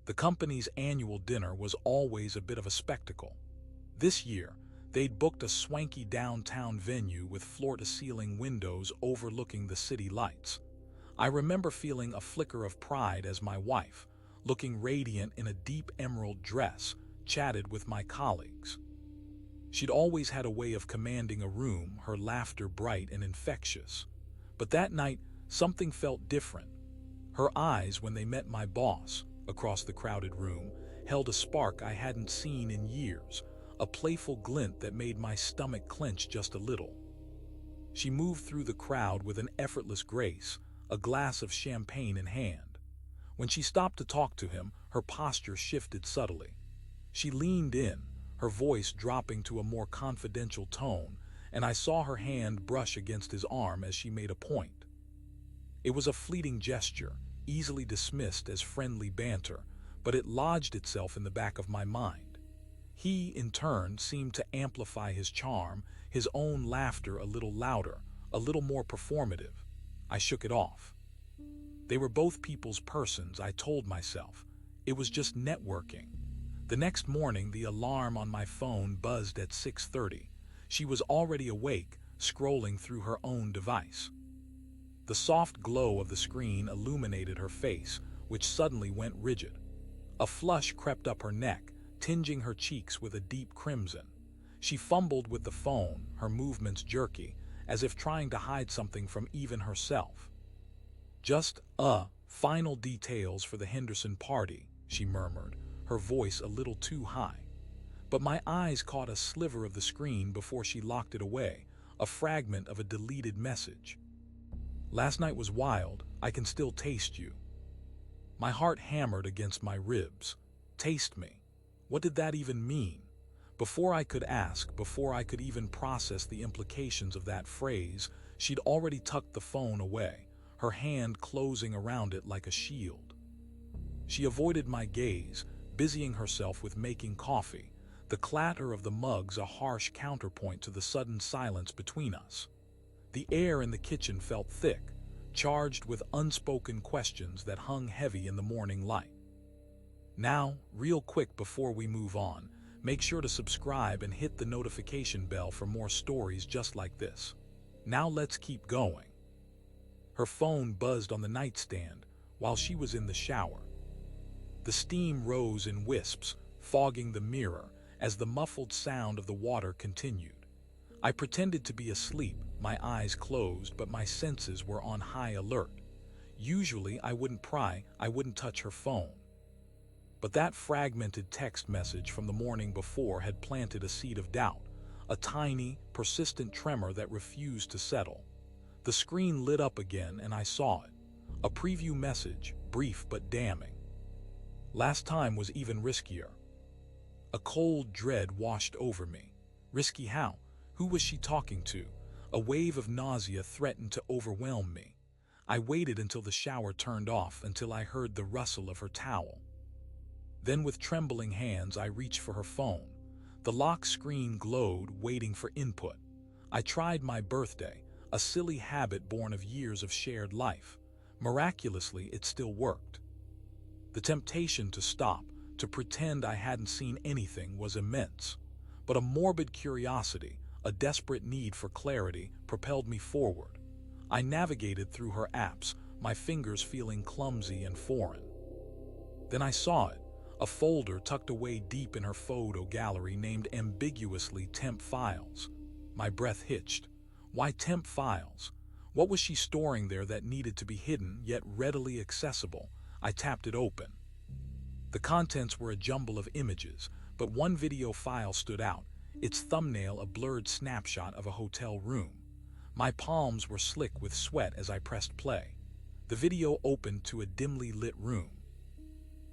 The company's annual dinner was always a bit of a spectacle. This year, they'd booked a swanky downtown venue with floor-to-ceiling windows overlooking the city lights. I remember feeling a flicker of pride as my wife, looking radiant in a deep emerald dress, chatted with my colleagues. She'd always had a way of commanding a room, her laughter bright and infectious. But that night, something felt different. Her eyes, when they met my boss, across the crowded room, held a spark I hadn't seen in years, a playful glint that made my stomach clench just a little. She moved through the crowd with an effortless grace, a glass of champagne in hand. When she stopped to talk to him, her posture shifted subtly. She leaned in, her voice dropping to a more confidential tone, and I saw her hand brush against his arm as she made a point. It was a fleeting gesture, easily dismissed as friendly banter, but it lodged itself in the back of my mind. He, in turn, seemed to amplify his charm, his own laughter a little louder, a little more performative. I shook it off. They were both people's persons, I told myself. It was just networking. The next morning, the alarm on my phone buzzed at 6:30. She was already awake, scrolling through her own device. The soft glow of the screen illuminated her face, which suddenly went rigid. A flush crept up her neck, tinging her cheeks with a deep crimson. She fumbled with the phone, her movements jerky, as if trying to hide something from even herself. "Just, final details for the Henderson party," she murmured, her voice a little too high. But my eyes caught a sliver of the screen before she locked it away, a fragment of a deleted message. "Last night was wild, I can still taste you." My heart hammered against my ribs. Taste me? What did that even mean? Before I could ask, before I could even process the implications of that phrase, she'd already tucked the phone away, her hand closing around it like a shield. She avoided my gaze, busying herself with making coffee, the clatter of the mugs a harsh counterpoint to the sudden silence between us. The air in the kitchen felt thick, charged with unspoken questions that hung heavy in the morning light. Now, real quick before we move on, make sure to subscribe and hit the notification bell for more stories just like this. Now let's keep going. Her phone buzzed on the nightstand while she was in the shower. The steam rose in wisps, fogging the mirror as the muffled sound of the water continued. I pretended to be asleep, my eyes closed, but my senses were on high alert. Usually I wouldn't pry, I wouldn't touch her phone. But that fragmented text message from the morning before had planted a seed of doubt, a tiny, persistent tremor that refused to settle. The screen lit up again and I saw it. A preview message, brief but damning. Last time was even riskier. A cold dread washed over me. Risky how? Who was she talking to? A wave of nausea threatened to overwhelm me. I waited until the shower turned off, until I heard the rustle of her towel. Then with trembling hands I reached for her phone. The lock screen glowed, waiting for input. I tried my birthday, a silly habit born of years of shared life. Miraculously, it still worked. The temptation to stop, to pretend I hadn't seen anything, was immense. But a morbid curiosity, a desperate need for clarity, propelled me forward. I navigated through her apps, my fingers feeling clumsy and foreign. Then I saw it, a folder tucked away deep in her photo gallery named ambiguously Temp Files. My breath hitched. Why Temp Files? What was she storing there that needed to be hidden yet readily accessible? I tapped it open. The contents were a jumble of images, but one video file stood out, its thumbnail a blurred snapshot of a hotel room. My palms were slick with sweat as I pressed play. The video opened to a dimly lit room.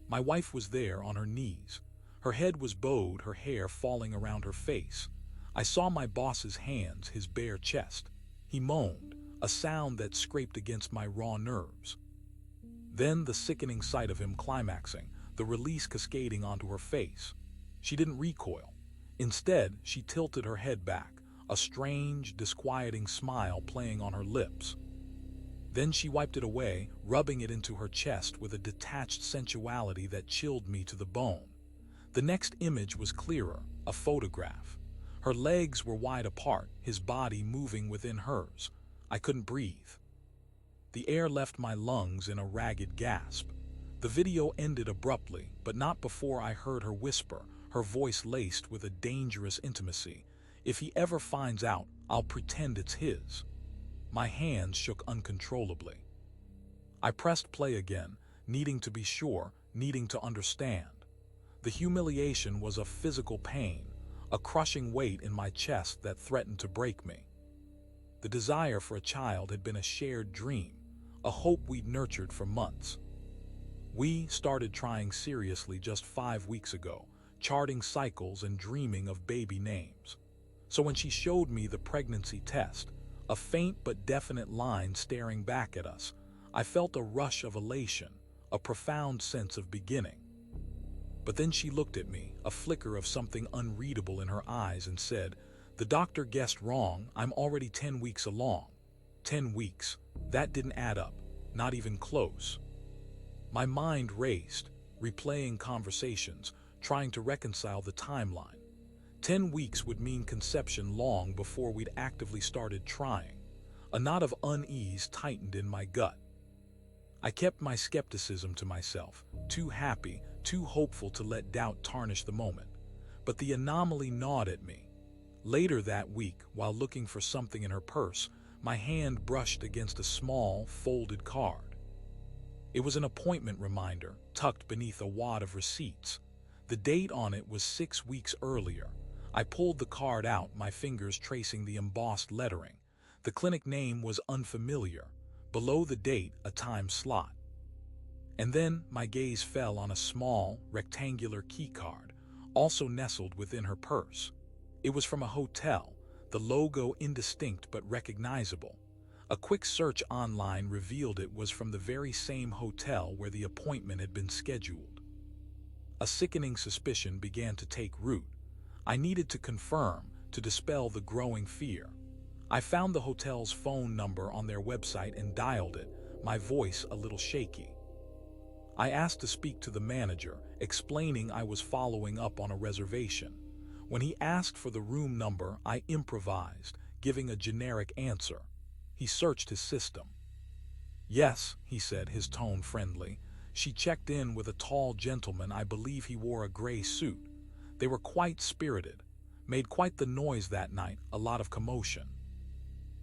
My wife was there on her knees. Her head was bowed, her hair falling around her face. I saw my boss's hands, his bare chest. He moaned, a sound that scraped against my raw nerves. Then the sickening sight of him climaxing, the release cascading onto her face. She didn't recoil. Instead, she tilted her head back, a strange, disquieting smile playing on her lips. Then she wiped it away, rubbing it into her chest with a detached sensuality that chilled me to the bone. The next image was clearer, a photograph. Her legs were wide apart, his body moving within hers. I couldn't breathe. The air left my lungs in a ragged gasp. The video ended abruptly, but not before I heard her whisper, her voice laced with a dangerous intimacy. "If he ever finds out, I'll pretend it's his." My hands shook uncontrollably. I pressed play again, needing to be sure, needing to understand. The humiliation was a physical pain, a crushing weight in my chest that threatened to break me. The desire for a child had been a shared dream, a hope we'd nurtured for months. We started trying seriously just 5 weeks ago, charting cycles and dreaming of baby names. So when she showed me the pregnancy test, a faint but definite line staring back at us, I felt a rush of elation, a profound sense of beginning. But then she looked at me, a flicker of something unreadable in her eyes, and said, "The doctor guessed wrong, I'm already 10 weeks along." 10 weeks. That didn't add up, not even close. My mind raced, replaying conversations, trying to reconcile the timeline. 10 weeks would mean conception long before we'd actively started trying. A knot of unease tightened in my gut. I kept my skepticism to myself, too happy, too hopeful to let doubt tarnish the moment. But the anomaly gnawed at me. Later that week, while looking for something in her purse, my hand brushed against a small, folded card. It was an appointment reminder, tucked beneath a wad of receipts. The date on it was 6 weeks earlier. I pulled the card out, my fingers tracing the embossed lettering. The clinic name was unfamiliar. Below the date, a time slot. And then my gaze fell on a small, rectangular keycard, also nestled within her purse. It was from a hotel, the logo indistinct but recognizable. A quick search online revealed it was from the very same hotel where the appointment had been scheduled. A sickening suspicion began to take root. I needed to confirm, to dispel the growing fear. I found the hotel's phone number on their website and dialed it, my voice a little shaky. I asked to speak to the manager, explaining I was following up on a reservation. When he asked for the room number, I improvised, giving a generic answer. He searched his system. "Yes," he said, his tone friendly. "She checked in with a tall gentleman. I believe he wore a gray suit. They were quite spirited. Made quite the noise that night, a lot of commotion."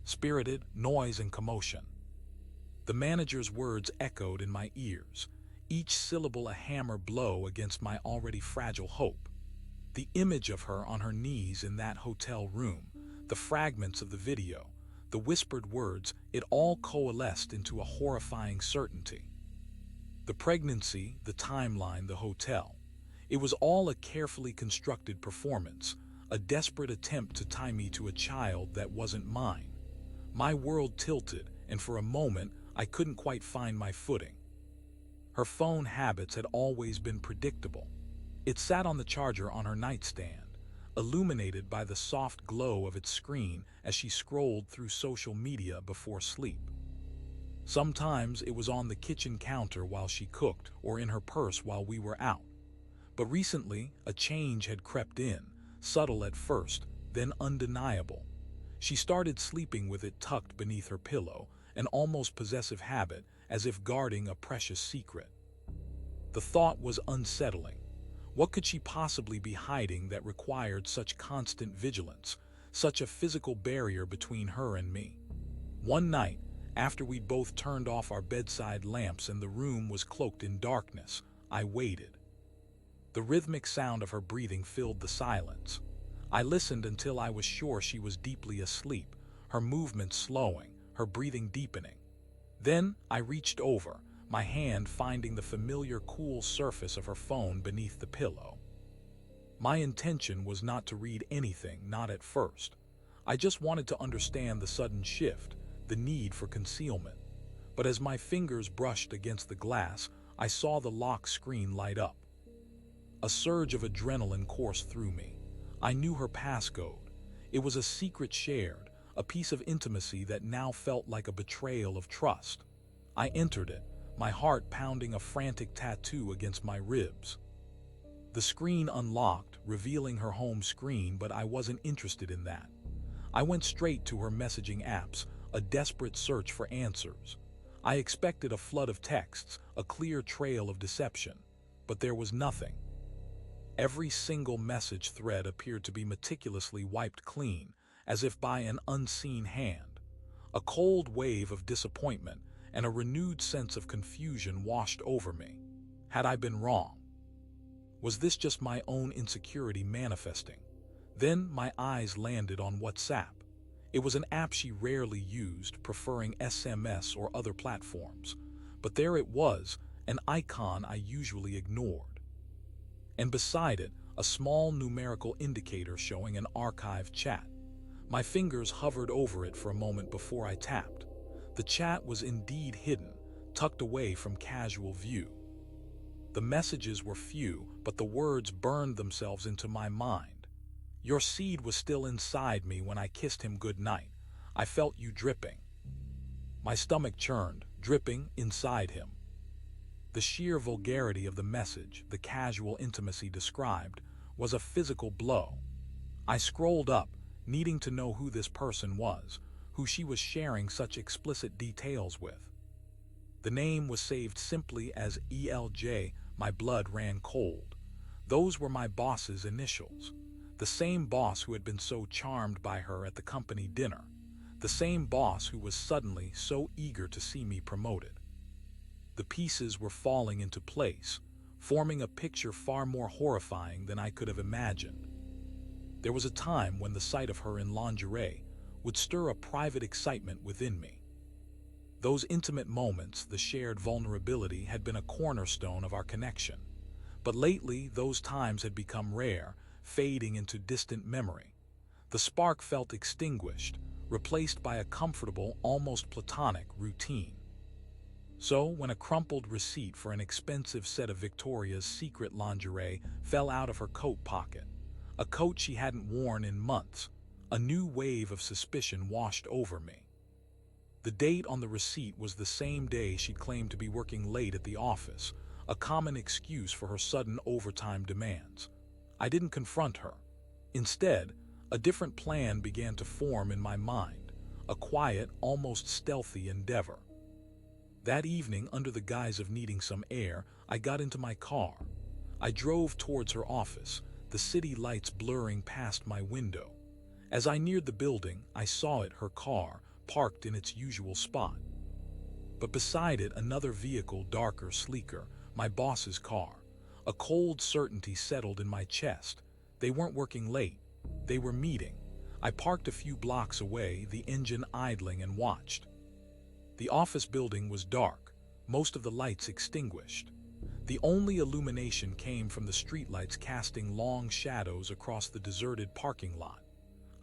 Spirited, noise, and commotion. The manager's words echoed in my ears, each syllable a hammer blow against my already fragile hope. The image of her on her knees in that hotel room, the fragments of the video, the whispered words, it all coalesced into a horrifying certainty. The pregnancy, the timeline, the hotel. It was all a carefully constructed performance, a desperate attempt to tie me to a child that wasn't mine. My world tilted, and for a moment, I couldn't quite find my footing. Her phone habits had always been predictable. It sat on the charger on her nightstand, illuminated by the soft glow of its screen as she scrolled through social media before sleep. Sometimes it was on the kitchen counter while she cooked, or in her purse while we were out. But recently, a change had crept in, subtle at first, then undeniable. She started sleeping with it tucked beneath her pillow, an almost possessive habit, as if guarding a precious secret. The thought was unsettling. What could she possibly be hiding that required such constant vigilance, such a physical barrier between her and me? One night, after we'd both turned off our bedside lamps and the room was cloaked in darkness, I waited. The rhythmic sound of her breathing filled the silence. I listened until I was sure she was deeply asleep, her movements slowing, her breathing deepening. Then I reached over, my hand finding the familiar cool surface of her phone beneath the pillow. My intention was not to read anything, not at first. I just wanted to understand the sudden shift, the need for concealment. But as my fingers brushed against the glass, I saw the lock screen light up. A surge of adrenaline coursed through me. I knew her passcode. It was a secret shared, a piece of intimacy that now felt like a betrayal of trust. I entered it, my heart pounding a frantic tattoo against my ribs. The screen unlocked, revealing her home screen, but I wasn't interested in that. I went straight to her messaging apps, a desperate search for answers. I expected a flood of texts, a clear trail of deception, but there was nothing. Every single message thread appeared to be meticulously wiped clean, as if by an unseen hand. A cold wave of disappointment and a renewed sense of confusion washed over me. Had I been wrong? Was this just my own insecurity manifesting? Then my eyes landed on WhatsApp. It was an app she rarely used, preferring SMS or other platforms. But there it was, an icon I usually ignored. And beside it, a small numerical indicator showing an archived chat. My fingers hovered over it for a moment before I tapped. The chat was indeed hidden, tucked away from casual view. The messages were few, but the words burned themselves into my mind. Your seed was still inside me when I kissed him goodnight. I felt you dripping. My stomach churned, dripping inside him. The sheer vulgarity of the message, the casual intimacy described, was a physical blow. I scrolled up, needing to know who this person was, who she was sharing such explicit details with. The name was saved simply as ELJ. My blood ran cold. Those were my boss's initials. The same boss who had been so charmed by her at the company dinner. The same boss who was suddenly so eager to see me promoted. The pieces were falling into place, forming a picture far more horrifying than I could have imagined. There was a time when the sight of her in lingerie would stir a private excitement within me. Those intimate moments, the shared vulnerability, had been a cornerstone of our connection. But lately, those times had become rare, fading into distant memory. The spark felt extinguished, replaced by a comfortable, almost platonic routine. So, when a crumpled receipt for an expensive set of Victoria's Secret lingerie fell out of her coat pocket, a coat she hadn't worn in months, a new wave of suspicion washed over me. The date on the receipt was the same day she'd claimed to be working late at the office, a common excuse for her sudden overtime demands. I didn't confront her. Instead, a different plan began to form in my mind, a quiet, almost stealthy endeavor. That evening, under the guise of needing some air, I got into my car. I drove towards her office, the city lights blurring past my window. As I neared the building, I saw it, her car, parked in its usual spot. But beside it, another vehicle, darker, sleeker, my boss's car. A cold certainty settled in my chest. They weren't working late. They were meeting. I parked a few blocks away, the engine idling, and watched. The office building was dark, most of the lights extinguished. The only illumination came from the streetlights casting long shadows across the deserted parking lot.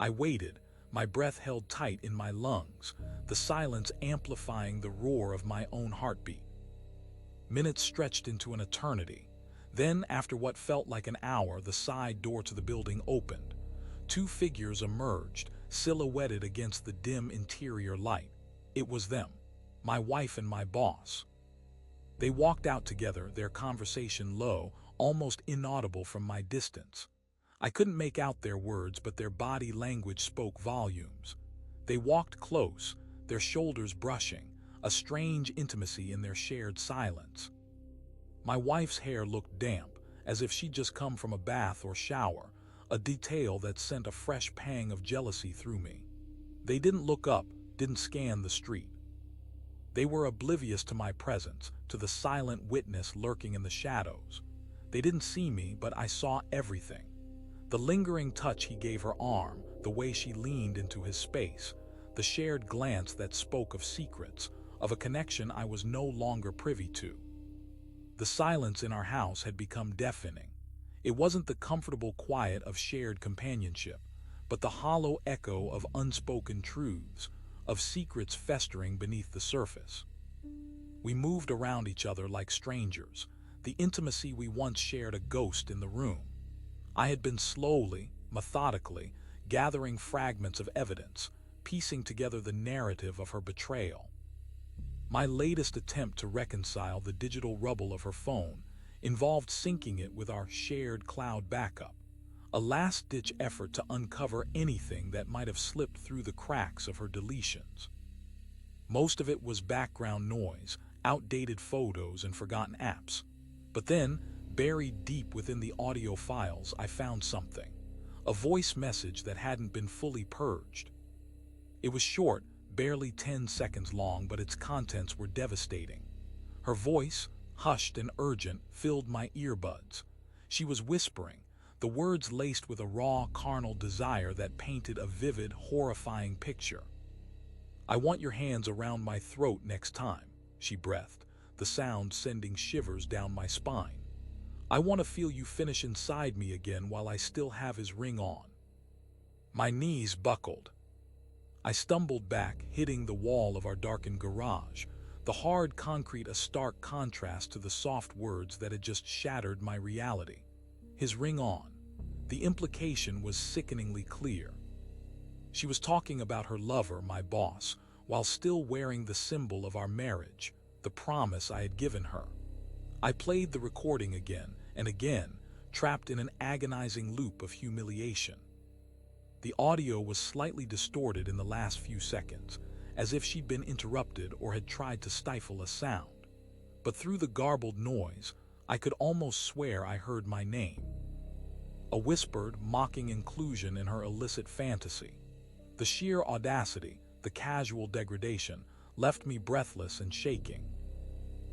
I waited, my breath held tight in my lungs, the silence amplifying the roar of my own heartbeat. Minutes stretched into an eternity. Then, after what felt like an hour, the side door to the building opened. Two figures emerged, silhouetted against the dim interior light. It was them, my wife and my boss. They walked out together, their conversation low, almost inaudible from my distance. I couldn't make out their words, but their body language spoke volumes. They walked close, their shoulders brushing, a strange intimacy in their shared silence. My wife's hair looked damp, as if she'd just come from a bath or shower, a detail that sent a fresh pang of jealousy through me. They didn't look up, didn't scan the street. They were oblivious to my presence, to the silent witness lurking in the shadows. They didn't see me, but I saw everything. The lingering touch he gave her arm, the way she leaned into his space, the shared glance that spoke of secrets, of a connection I was no longer privy to. The silence in our house had become deafening. It wasn't the comfortable quiet of shared companionship, but the hollow echo of unspoken truths, of secrets festering beneath the surface. We moved around each other like strangers, the intimacy we once shared a ghost in the room. I had been slowly, methodically, gathering fragments of evidence, piecing together the narrative of her betrayal. My latest attempt to reconcile the digital rubble of her phone involved syncing it with our shared cloud backup, a last-ditch effort to uncover anything that might have slipped through the cracks of her deletions. Most of it was background noise, outdated photos, and forgotten apps. But then, buried deep within the audio files, I found something. A voice message that hadn't been fully purged. It was short, barely 10 seconds long, but its contents were devastating. Her voice, hushed and urgent, filled my earbuds. She was whispering, the words laced with a raw, carnal desire that painted a vivid, horrifying picture. "I want your hands around my throat next time," she breathed, the sound sending shivers down my spine. "I want to feel you finish inside me again while I still have his ring on." My knees buckled. I stumbled back, hitting the wall of our darkened garage, the hard concrete a stark contrast to the soft words that had just shattered my reality. His ring on. The implication was sickeningly clear. She was talking about her lover, my boss, while still wearing the symbol of our marriage, the promise I had given her. I played the recording again and again, trapped in an agonizing loop of humiliation. The audio was slightly distorted in the last few seconds, as if she'd been interrupted or had tried to stifle a sound. But through the garbled noise, I could almost swear I heard my name. A whispered, mocking inclusion in her illicit fantasy. The sheer audacity, the casual degradation, left me breathless and shaking.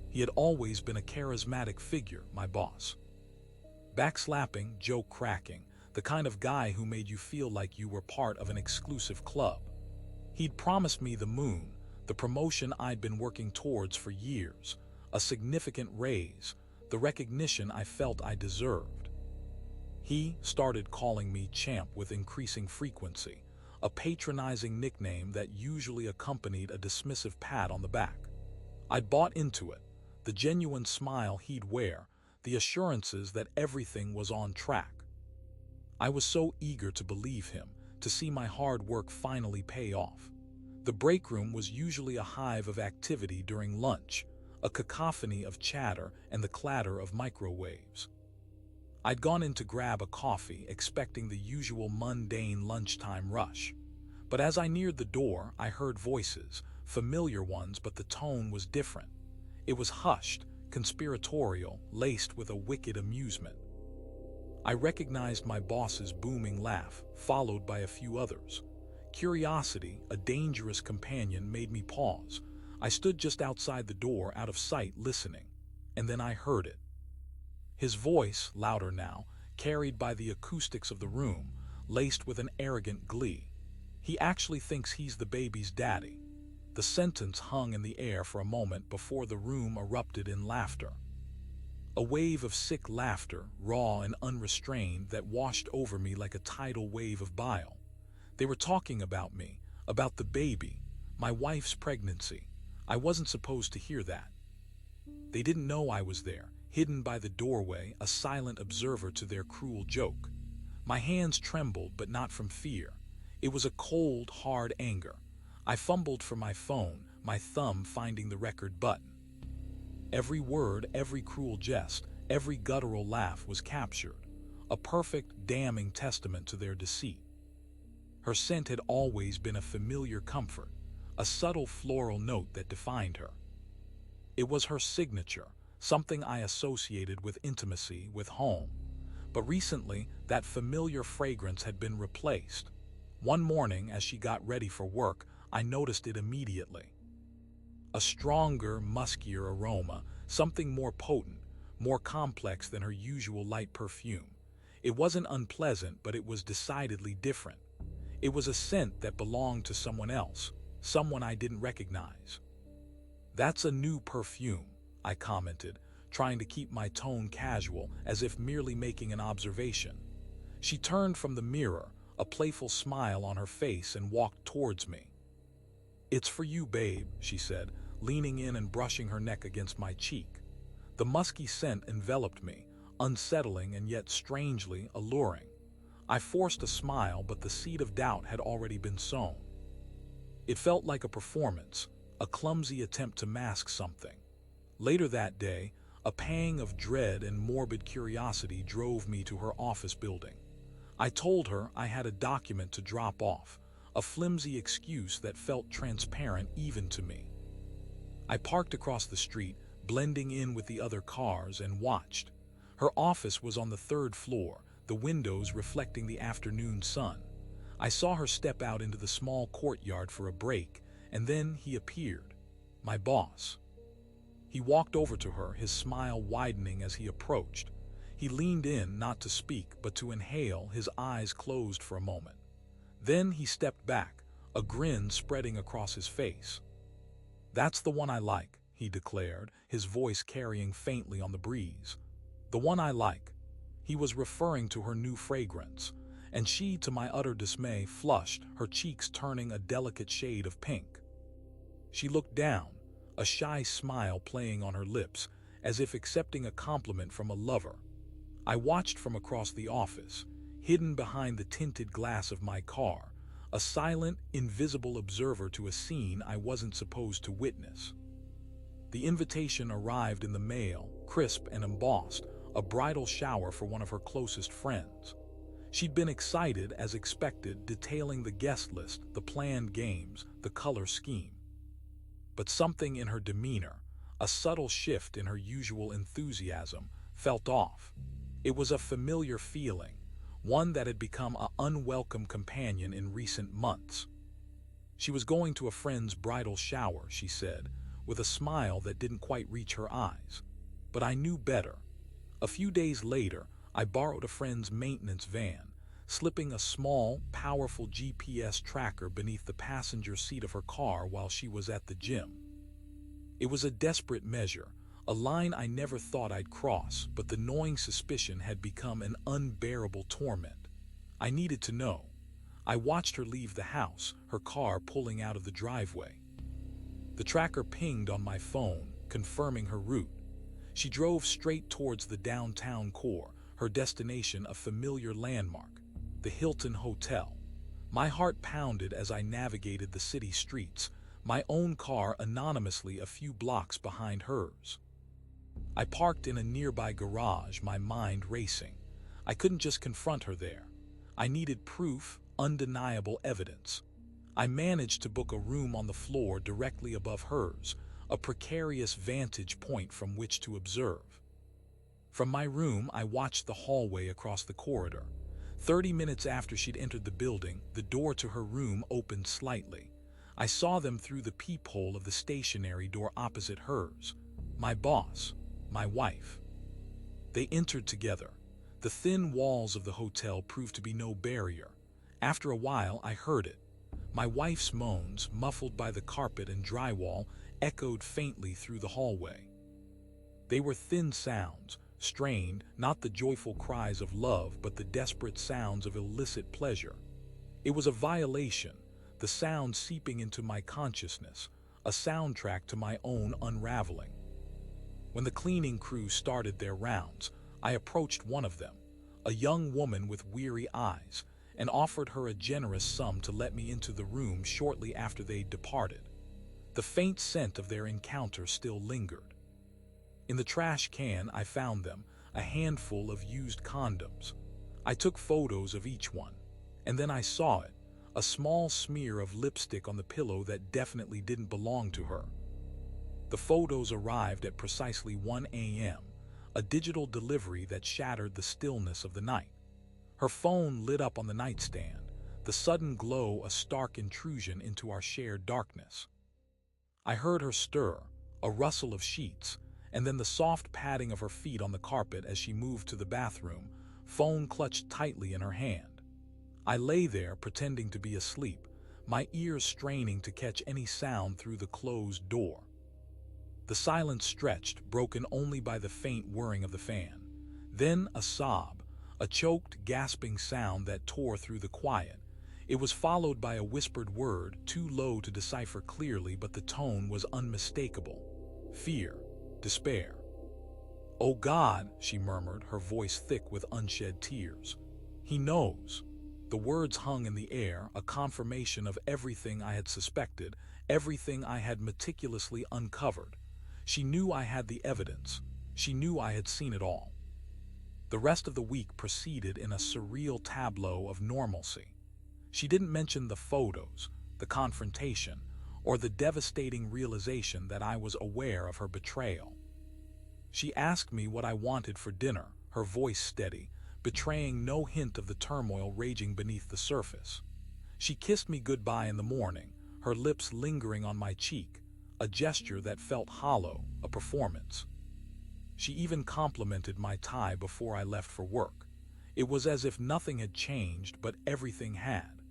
He had always been a charismatic figure, my boss. Backslapping, joke cracking, the kind of guy who made you feel like you were part of an exclusive club. He'd promised me the moon, the promotion I'd been working towards for years, a significant raise, the recognition I felt I deserved. He started calling me champ with increasing frequency, a patronizing nickname that usually accompanied a dismissive pat on the back. I'd bought into it, the genuine smile he'd wear, the assurances that everything was on track. I was so eager to believe him, to see my hard work finally pay off. The break room was usually a hive of activity during lunch, a cacophony of chatter and the clatter of microwaves. I'd gone in to grab a coffee, expecting the usual mundane lunchtime rush. But as I neared the door, I heard voices, familiar ones, but the tone was different. It was hushed, conspiratorial, laced with a wicked amusement. I recognized my boss's booming laugh, followed by a few others. Curiosity, a dangerous companion, made me pause. I stood just outside the door, out of sight, listening. And then I heard it. His voice, louder now, carried by the acoustics of the room, laced with an arrogant glee. "He actually thinks he's the baby's daddy." The sentence hung in the air for a moment before the room erupted in laughter. A wave of sick laughter, raw and unrestrained, that washed over me like a tidal wave of bile. They were talking about me, about the baby, my wife's pregnancy. I wasn't supposed to hear that. They didn't know I was there, hidden by the doorway, a silent observer to their cruel joke. My hands trembled, but not from fear. It was a cold, hard anger. I fumbled for my phone, my thumb finding the record button. Every word, every cruel jest, every guttural laugh was captured, a perfect, damning testament to their deceit. Her scent had always been a familiar comfort, a subtle floral note that defined her. It was her signature, something I associated with intimacy, with home. But recently, that familiar fragrance had been replaced. One morning, as she got ready for work, I noticed it immediately. A stronger, muskier aroma, something more potent, more complex than her usual light perfume. It wasn't unpleasant, but it was decidedly different. It was a scent that belonged to someone else, someone I didn't recognize. "That's a new perfume," I commented, trying to keep my tone casual, as if merely making an observation. She turned from the mirror, a playful smile on her face, and walked towards me. "It's for you, babe," she said, leaning in and brushing her neck against my cheek. The musky scent enveloped me, unsettling and yet strangely alluring. I forced a smile, but the seed of doubt had already been sown. It felt like a performance, a clumsy attempt to mask something. Later that day, a pang of dread and morbid curiosity drove me to her office building. I told her I had a document to drop off, a flimsy excuse that felt transparent even to me. I parked across the street, blending in with the other cars, and watched. Her office was on the third floor, the windows reflecting the afternoon sun. I saw her step out into the small courtyard for a break, and then he appeared, my boss. He walked over to her, his smile widening as he approached. He leaned in, not to speak, but to inhale, his eyes closed for a moment. Then he stepped back, a grin spreading across his face. "That's the one I like," he declared, his voice carrying faintly on the breeze. "The one I like." He was referring to her new fragrance, and she, to my utter dismay, flushed, her cheeks turning a delicate shade of pink. She looked down, a shy smile playing on her lips, as if accepting a compliment from a lover. I watched from across the office, hidden behind the tinted glass of my car, a silent, invisible observer to a scene I wasn't supposed to witness. The invitation arrived in the mail, crisp and embossed, a bridal shower for one of her closest friends. She'd been excited as expected, detailing the guest list, the planned games, the color scheme. But something in her demeanor, a subtle shift in her usual enthusiasm, felt off. It was a familiar feeling, one that had become an unwelcome companion in recent months. She was going to a friend's bridal shower, she said, with a smile that didn't quite reach her eyes. But I knew better. A few days later, I borrowed a friend's maintenance van, slipping a small, powerful GPS tracker beneath the passenger seat of her car while she was at the gym. It was a desperate measure, a line I never thought I'd cross, but the gnawing suspicion had become an unbearable torment. I needed to know. I watched her leave the house, her car pulling out of the driveway. The tracker pinged on my phone, confirming her route. She drove straight towards the downtown core, her destination a familiar landmark, the Hilton Hotel. My heart pounded as I navigated the city streets, my own car anonymously a few blocks behind hers. I parked in a nearby garage, my mind racing. I couldn't just confront her there. I needed proof, undeniable evidence. I managed to book a room on the floor directly above hers, a precarious vantage point from which to observe. From my room, I watched the hallway across the corridor. 30 minutes after she'd entered the building, the door to her room opened slightly. I saw them through the peephole of the stationary door opposite hers. My boss, my wife. They entered together. The thin walls of the hotel proved to be no barrier. After a while, I heard it. My wife's moans, muffled by the carpet and drywall, echoed faintly through the hallway. They were thin sounds, strained, not the joyful cries of love, but the desperate sounds of illicit pleasure. It was a violation, the sound seeping into my consciousness, a soundtrack to my own unraveling. When the cleaning crew started their rounds, I approached one of them, a young woman with weary eyes, and offered her a generous sum to let me into the room shortly after they'd departed. The faint scent of their encounter still lingered. In the trash can, I found them, a handful of used condoms. I took photos of each one, and then I saw it, a small smear of lipstick on the pillow that definitely didn't belong to her. The photos arrived at precisely 1 a.m., a digital delivery that shattered the stillness of the night. Her phone lit up on the nightstand, the sudden glow a stark intrusion into our shared darkness. I heard her stir, a rustle of sheets, and then the soft padding of her feet on the carpet as she moved to the bathroom, phone clutched tightly in her hand. I lay there pretending to be asleep, my ears straining to catch any sound through the closed door. The silence stretched, broken only by the faint whirring of the fan. Then a sob, a choked, gasping sound that tore through the quiet. It was followed by a whispered word, too low to decipher clearly, but the tone was unmistakable. Fear, despair. "Oh God," she murmured, her voice thick with unshed tears. "He knows." The words hung in the air, a confirmation of everything I had suspected, everything I had meticulously uncovered. She knew I had the evidence. She knew I had seen it all. The rest of the week proceeded in a surreal tableau of normalcy. She didn't mention the photos, the confrontation, or the devastating realization that I was aware of her betrayal. She asked me what I wanted for dinner, her voice steady, betraying no hint of the turmoil raging beneath the surface. She kissed me goodbye in the morning, her lips lingering on my cheek, a gesture that felt hollow, a performance. She even complimented my tie before I left for work. It was as if nothing had changed, but everything had.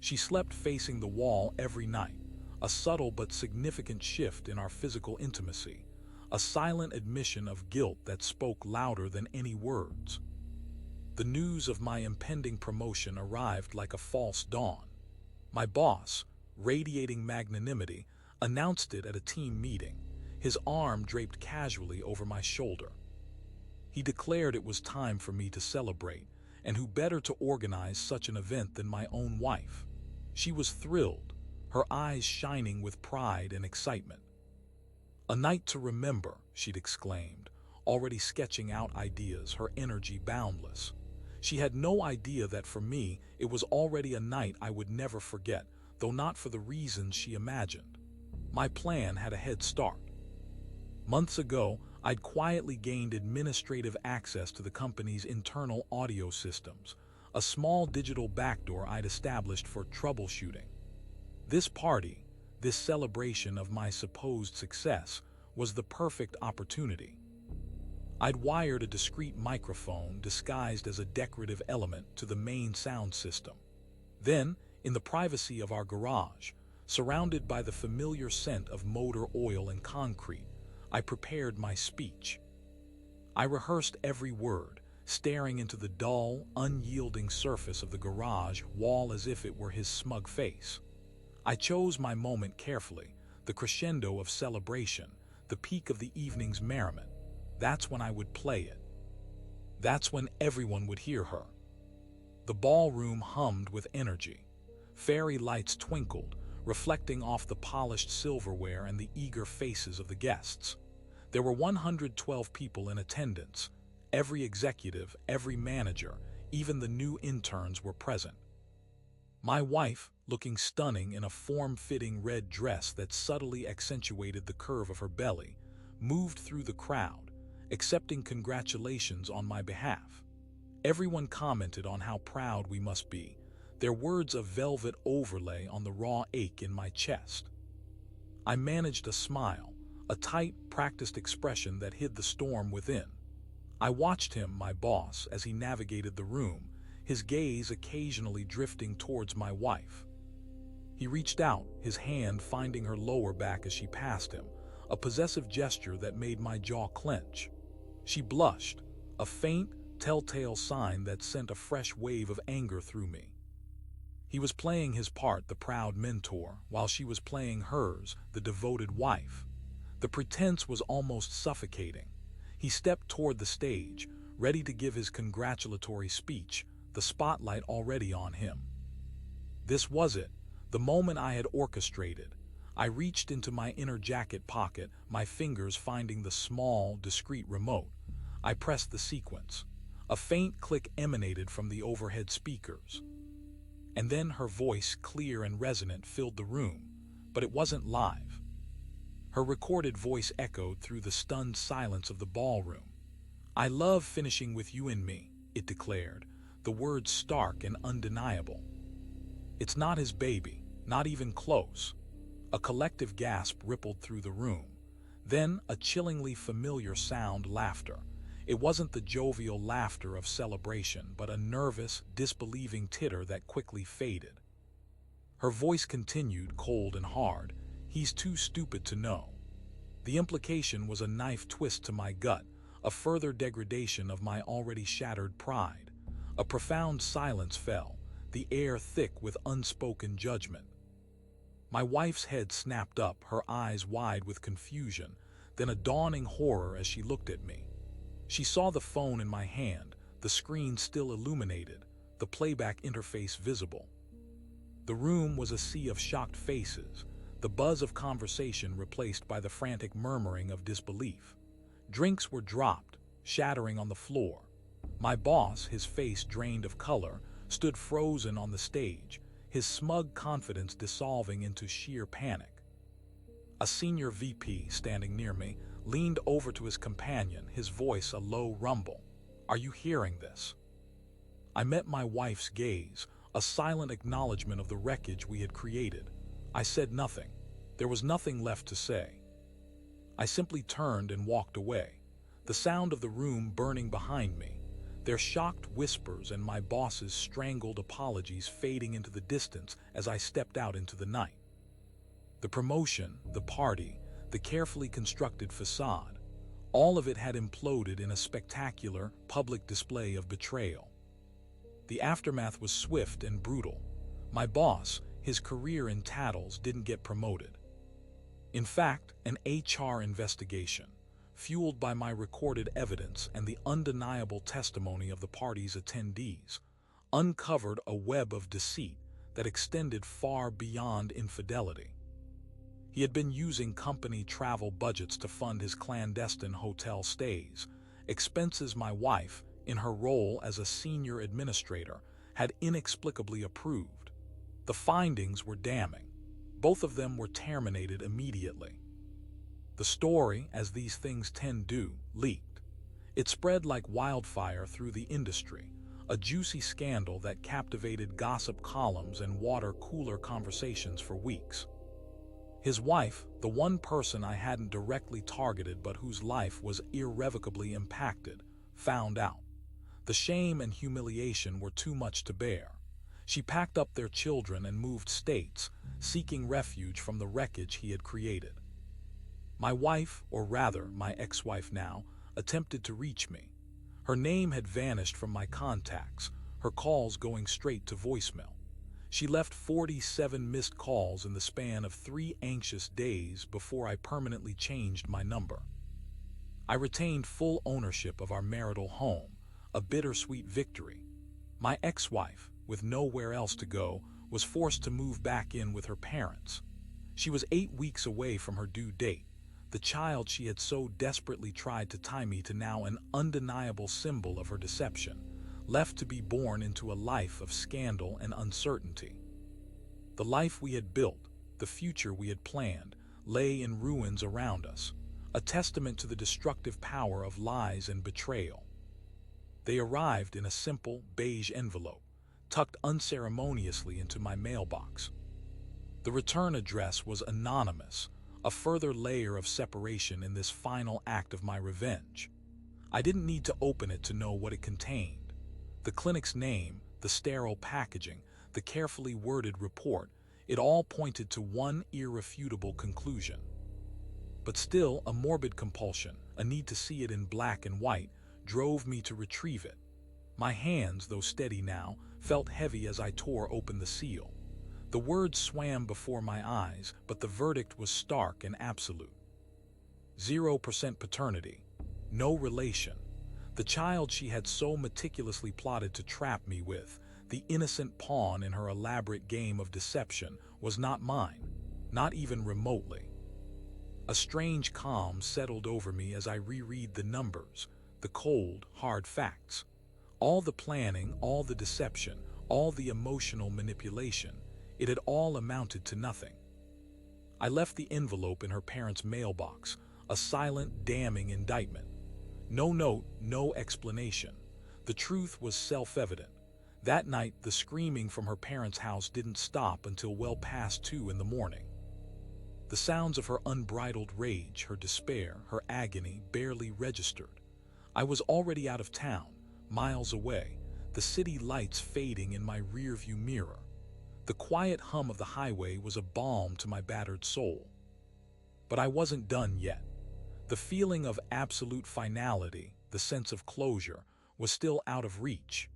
She slept facing the wall every night, a subtle but significant shift in our physical intimacy, a silent admission of guilt that spoke louder than any words. The news of my impending promotion arrived like a false dawn. My boss, radiating magnanimity, announced it at a team meeting, his arm draped casually over my shoulder. He declared it was time for me to celebrate, and who better to organize such an event than my own wife? She was thrilled, her eyes shining with pride and excitement. "A night to remember," she'd exclaimed, already sketching out ideas, her energy boundless. She had no idea that for me, it was already a night I would never forget, though not for the reasons she imagined. My plan had a head start. Months ago, I'd quietly gained administrative access to the company's internal audio systems, a small digital backdoor I'd established for troubleshooting. This party, this celebration of my supposed success, was the perfect opportunity. I'd wired a discreet microphone disguised as a decorative element to the main sound system. Then, in the privacy of our garage, surrounded by the familiar scent of motor oil and concrete, I prepared my speech. I rehearsed every word, staring into the dull, unyielding surface of the garage wall as if it were his smug face. I chose my moment carefully, the crescendo of celebration, the peak of the evening's merriment. That's when I would play it. That's when everyone would hear her. The ballroom hummed with energy. Fairy lights twinkled, reflecting off the polished silverware and the eager faces of the guests. There were 112 people in attendance. Every executive, every manager, even the new interns were present. My wife, looking stunning in a form-fitting red dress that subtly accentuated the curve of her belly, moved through the crowd, accepting congratulations on my behalf. Everyone commented on how proud we must be, their words a velvet overlay on the raw ache in my chest. I managed a smile, a tight, practiced expression that hid the storm within. I watched him, my boss, as he navigated the room, his gaze occasionally drifting towards my wife. He reached out, his hand finding her lower back as she passed him, a possessive gesture that made my jaw clench. She blushed, a faint, telltale sign that sent a fresh wave of anger through me. He was playing his part, the proud mentor, while she was playing hers, the devoted wife. The pretense was almost suffocating. He stepped toward the stage, ready to give his congratulatory speech, the spotlight already on him. This was it, the moment I had orchestrated. I reached into my inner jacket pocket, my fingers finding the small, discreet remote. I pressed the sequence. A faint click emanated from the overhead speakers. And then her voice, clear and resonant, filled the room, but it wasn't live. Her recorded voice echoed through the stunned silence of the ballroom. "I love finishing with you and me," it declared, the words stark and undeniable. "It's not his baby, not even close." A collective gasp rippled through the room. Then a chillingly familiar sound, laughter. It wasn't the jovial laughter of celebration, but a nervous, disbelieving titter that quickly faded. Her voice continued, cold and hard. "He's too stupid to know." The implication was a knife twist to my gut, a further degradation of my already shattered pride. A profound silence fell, the air thick with unspoken judgment. My wife's head snapped up, her eyes wide with confusion, then a dawning horror as she looked at me. She saw the phone in my hand, the screen still illuminated, the playback interface visible. The room was a sea of shocked faces, the buzz of conversation replaced by the frantic murmuring of disbelief. Drinks were dropped, shattering on the floor. My boss, his face drained of color, stood frozen on the stage, his smug confidence dissolving into sheer panic. A senior VP standing near me leaned over to his companion, his voice a low rumble. "Are you hearing this?" I met my wife's gaze, a silent acknowledgement of the wreckage we had created. I said nothing. There was nothing left to say. I simply turned and walked away, the sound of the room burning behind me, their shocked whispers and my boss's strangled apologies fading into the distance as I stepped out into the night. The promotion, the party, the carefully constructed facade, all of it had imploded in a spectacular, public display of betrayal. The aftermath was swift and brutal. My boss, his career in tattles, didn't get promoted. In fact, an HR investigation, fueled by my recorded evidence and the undeniable testimony of the party's attendees, uncovered a web of deceit that extended far beyond infidelity. He had been using company travel budgets to fund his clandestine hotel stays, expenses my wife, in her role as a senior administrator, had inexplicably approved. The findings were damning. Both of them were terminated immediately. The story, as these things tend to, leaked. It spread like wildfire through the industry, a juicy scandal that captivated gossip columns and water-cooler conversations for weeks. His wife, the one person I hadn't directly targeted but whose life was irrevocably impacted, found out. The shame and humiliation were too much to bear. She packed up their children and moved states, seeking refuge from the wreckage he had created. My wife, or rather my ex-wife now, attempted to reach me. Her name had vanished from my contacts, her calls going straight to voicemail. She left 47 missed calls in the span of 3 anxious days before I permanently changed my number. I retained full ownership of our marital home, a bittersweet victory. My ex-wife, with nowhere else to go, was forced to move back in with her parents. She was 8 weeks away from her due date, the child she had so desperately tried to tie me to, now an undeniable symbol of her deception, left to be born into a life of scandal and uncertainty. The life we had built, the future we had planned, lay in ruins around us, a testament to the destructive power of lies and betrayal. They arrived in a simple, beige envelope, tucked unceremoniously into my mailbox. The return address was anonymous, a further layer of separation in this final act of my revenge. I didn't need to open it to know what it contained. The clinic's name, the sterile packaging, the carefully worded report, it all pointed to one irrefutable conclusion. But still, a morbid compulsion, a need to see it in black and white, drove me to retrieve it. My hands, though steady now, felt heavy as I tore open the seal. The words swam before my eyes, but the verdict was stark and absolute. 0% paternity. No relation. The child she had so meticulously plotted to trap me with, the innocent pawn in her elaborate game of deception, was not mine, not even remotely. A strange calm settled over me as I reread the numbers, the cold, hard facts. All the planning, all the deception, all the emotional manipulation, it had all amounted to nothing. I left the envelope in her parents' mailbox, a silent, damning indictment. No note, no explanation. The truth was self-evident. That night, the screaming from her parents' house didn't stop until well past 2 in the morning. The sounds of her unbridled rage, her despair, her agony barely registered. I was already out of town, miles away, the city lights fading in my rearview mirror. The quiet hum of the highway was a balm to my battered soul. But I wasn't done yet. The feeling of absolute finality, the sense of closure, was still out of reach.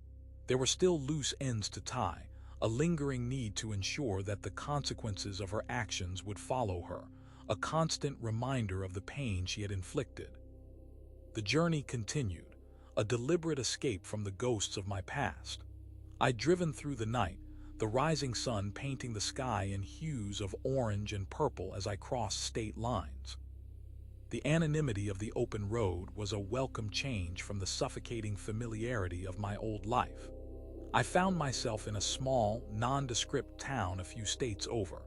There were still loose ends to tie, a lingering need to ensure that the consequences of her actions would follow her, a constant reminder of the pain she had inflicted. The journey continued, a deliberate escape from the ghosts of my past. I'd driven through the night, the rising sun painting the sky in hues of orange and purple as I crossed state lines. The anonymity of the open road was a welcome change from the suffocating familiarity of my old life. I found myself in a small, nondescript town a few states over,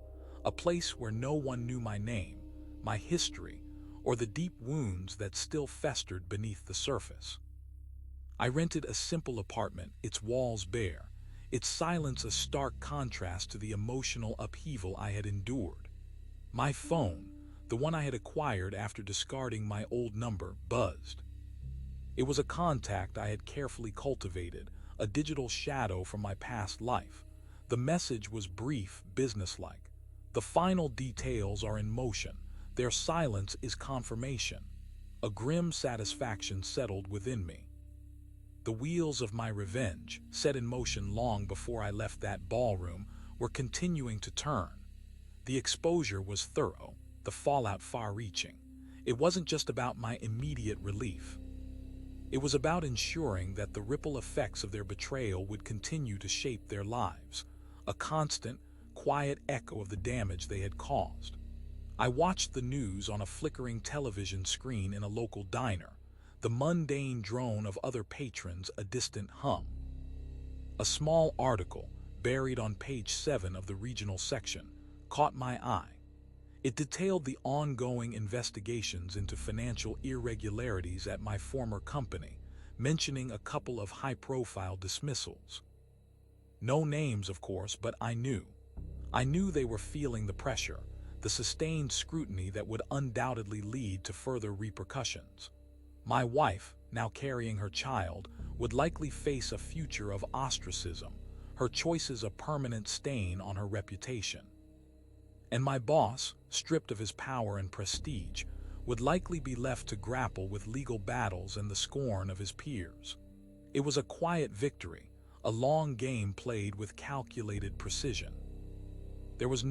a place where no one knew my name, my history, or the deep wounds that still festered beneath the surface. I rented a simple apartment, its walls bare, its silence a stark contrast to the emotional upheaval I had endured. My phone, the one I had acquired after discarding my old number, buzzed. It was a contact I had carefully cultivated, a digital shadow from my past life. The message was brief, businesslike. The final details are in motion. Their silence is confirmation. A grim satisfaction settled within me. The wheels of my revenge, set in motion long before I left that ballroom, were continuing to turn. The exposure was thorough, the fallout far-reaching. It wasn't just about my immediate relief. It was about ensuring that the ripple effects of their betrayal would continue to shape their lives, a constant, quiet echo of the damage they had caused. I watched the news on a flickering television screen in a local diner, the mundane drone of other patrons a distant hum. A small article, buried on page 7 of the regional section, caught my eye. It detailed the ongoing investigations into financial irregularities at my former company, mentioning a couple of high-profile dismissals. No names, of course, but I knew. I knew they were feeling the pressure, the sustained scrutiny that would undoubtedly lead to further repercussions. My wife, now carrying her child, would likely face a future of ostracism, her choices a permanent stain on her reputation. And my boss, stripped of his power and prestige, would likely be left to grapple with legal battles and the scorn of his peers. It was a quiet victory, a long game played with calculated precision. There was